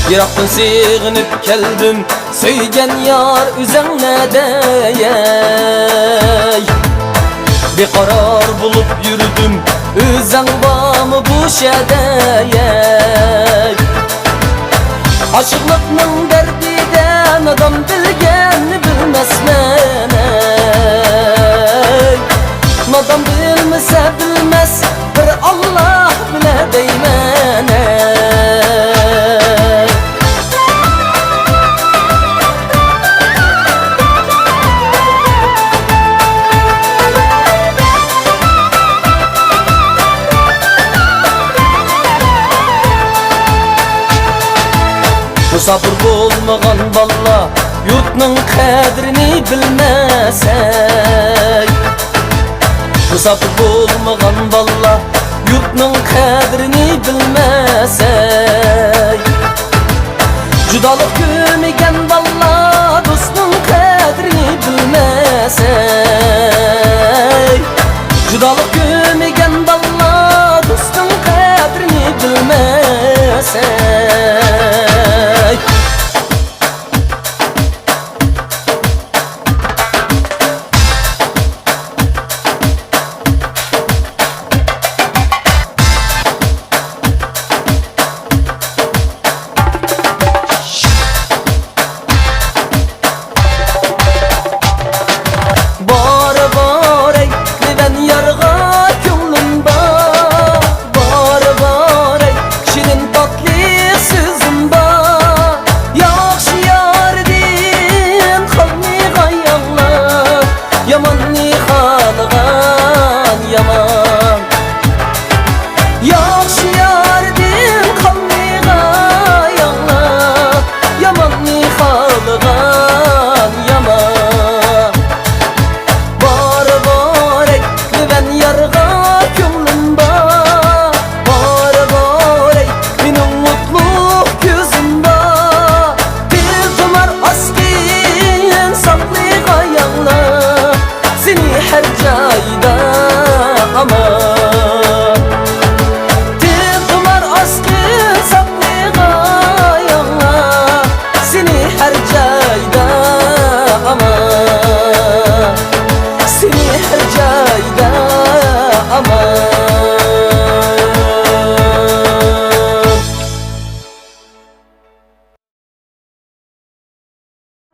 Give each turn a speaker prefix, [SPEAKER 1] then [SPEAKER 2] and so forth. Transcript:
[SPEAKER 1] Yıraktan sığınıp geldim, söygen yar üzerine deyey. Bir karar bulup yürüdüm, üzen bağımı bu şedeyey. Aşıklıkның derdiden adam bilgenini bilmez meney. Adam bilmese bilmez, bir Allah bile deymeney. Musafir bolmagan balla yurtның qadrini bilmesey. Musafir bolmagan balla yurtның qadrini bilmesey. Judalık kömegen balla dostның qadrini bilmesey. Judalık kömegen